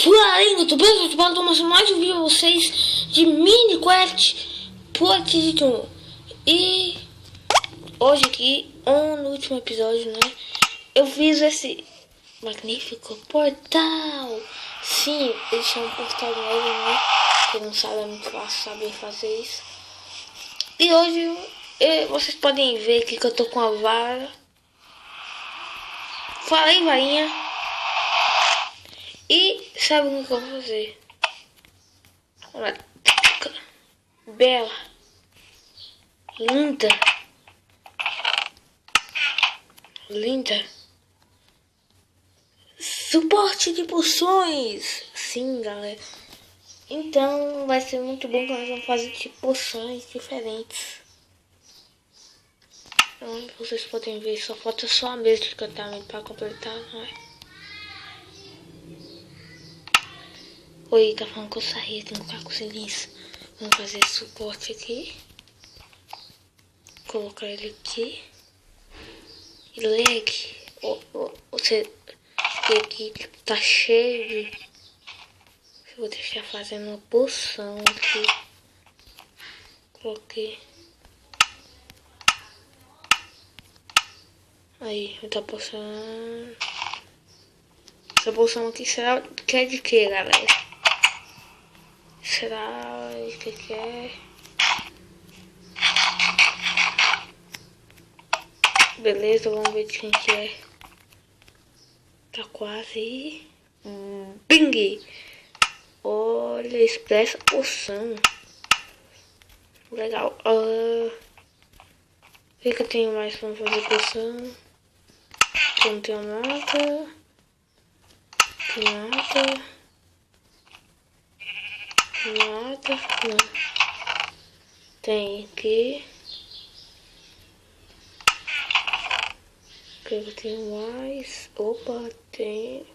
Fala aí, eu tô mostrando mais um vídeo a vocês de Minecraft Pokémon. E hoje aqui, no último episódio, né, eu fiz esse magnífico portal. Sim, eles chamam portal novo, né? Quem não sabe é muito fácil saber fazer isso. E hoje vocês podem ver aqui que eu tô com a vara. Fala aí, varinha. E sabe o que eu vou fazer? Uma bela, linda suporte de poções. Sim, galera. Então vai ser muito bom que nós vamos fazer tipo poções diferentes. Então, vocês podem ver, só falta só a mesa de encantamento para completar, não é? Oi, tá falando que eu saí, tem que ficar com silêncio. Vamos fazer esse suporte aqui. Colocar ele aqui. E leg. Você vê aqui que tá cheio de... Eu vou deixar fazendo uma poção aqui. Coloquei. Aí, eu tô poção. Essa poção aqui será que é de que, galera? Será que é? Beleza, vamos ver de quem que é. Tá quase. Bing! Olha, expressa poção. Legal. O que eu tenho mais pra fazer poção? Não tenho nada. Nada. Não. Tem aqui. O que eu tenho mais? Opa, tenho.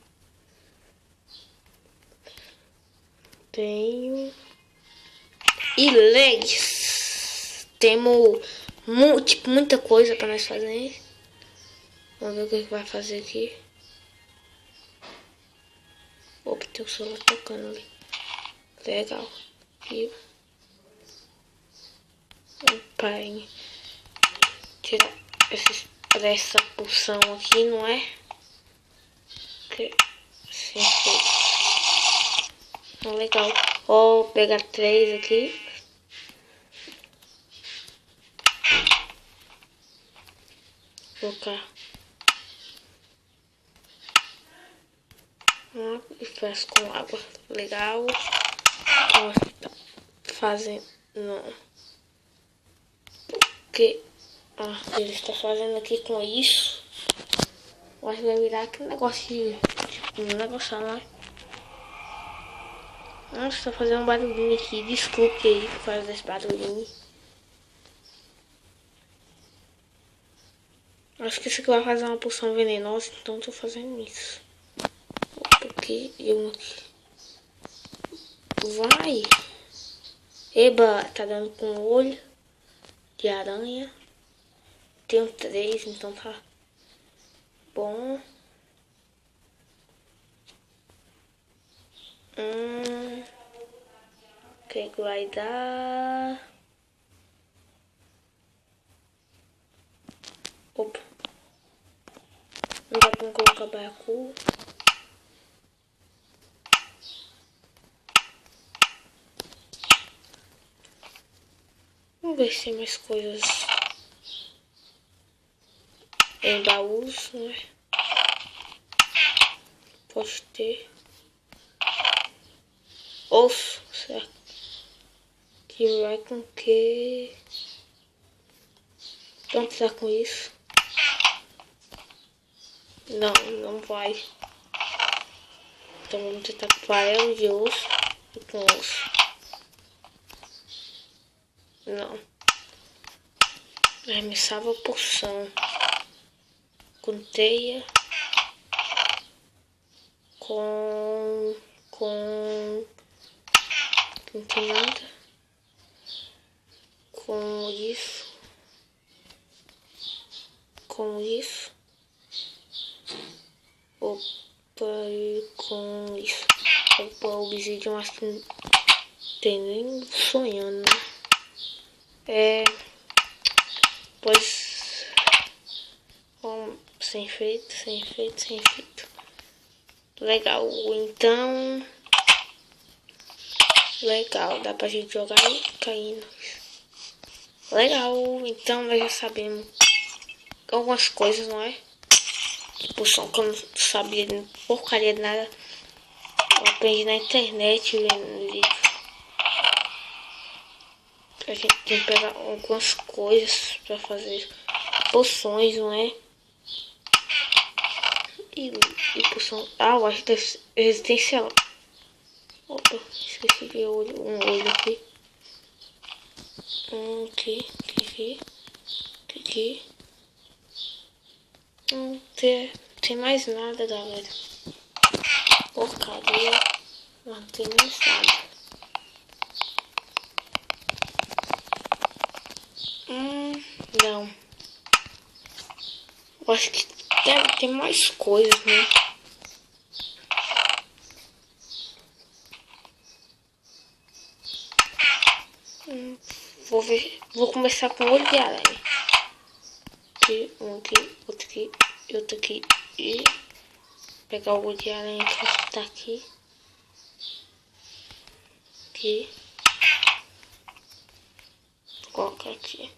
E legs. Temos tipo, muita coisa para nós fazer. Vamos ver o que vai fazer aqui. Opa, tem o celular tocando ali. Legal. E pai, tirar essa poção aqui, não é? Que assim foi. Legal. Vou pegar 3 aqui. Colocar e faz com água. Legal. Tá fazendo. Não. Porque ele está fazendo aqui com isso. Eu acho que vai virar aquele negócio de. Tipo, um negócio lá. Nossa, tá fazendo um barulhinho aqui. Desculpe aí por fazer esse barulhinho. Acho que isso aqui vai fazer uma poção venenosa, então tô fazendo isso. Porque eu aqui. Vai! Eba, tá dando com o olho de aranha. Tenho 3, então tá bom. O que vai dar? Opa. Não dá pra colocar baiacu. Vamos ver se tem mais coisas em baús, né? Pode ter. Osso, será que vai com que? Vamos precisar com isso? Não, não vai. Então vamos tentar com farelo de osso e com osso. Não. Arremessava poção. Com teia. Não tem nada. Com isso. Opa, e com isso. Obsidian, acho que não tem nem sonhando, né? Pois... Bom, sem efeito. Legal, então... Legal, dá pra gente jogar e caindo. Legal, então nós já sabemos algumas coisas, não é? Tipo, só que eu não sabia porcaria de nada. Eu aprendi na internet, vendo vídeo. A gente tem que pegar algumas coisas pra fazer poções, não é? E poção... Ah, eu acho que deve ser resistência. Opa, esqueci de um olho aqui. Aqui. Não tem mais nada, galera. Porcaria. Não tem nem nada. Não. Eu acho que deve ter mais coisas, né? Vou ver. Vou começar com o olho de aranha. Aqui, outro aqui. E pegar o olho de aranha que tá aqui. Vou colocar aqui.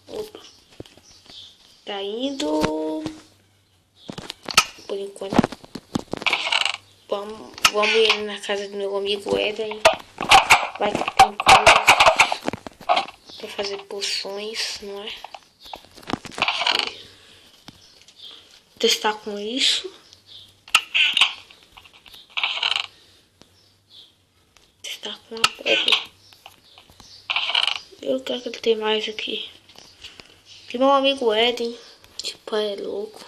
Opa. Tá indo. Por enquanto. Vamos ir na casa do meu amigo Eden. Vai que tem coisas pra fazer poções, não é? Testar com isso. Testar com a pedra. Eu quero que ele tenha mais aqui. E meu amigo Eden, tipo, é louco.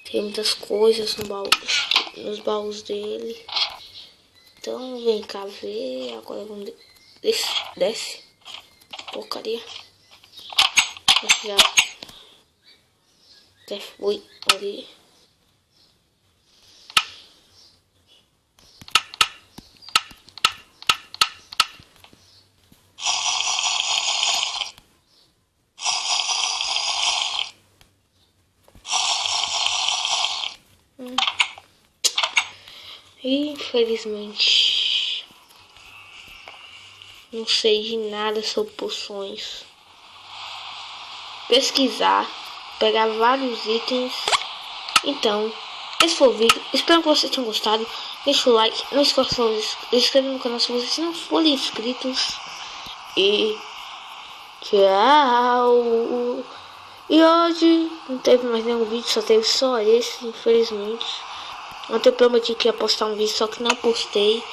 Tem muitas coisas nos baús dele. Então vem cá ver. Agora vamos desce. Porcaria. Já até fui ali. Infelizmente não sei de nada sobre poções. Pesquisar, pegar vários itens. Então, esse foi o vídeo. Espero que vocês tenham gostado. Deixa o like, não esqueça de se inscrever no canal se vocês não forem inscritos. E tchau. E hoje não teve mais nenhum vídeo, só teve só esse, infelizmente. Ontem eu prometi que ia postar um vídeo, só que não postei.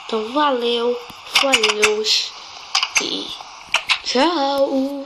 Então valeu, falou e tchau.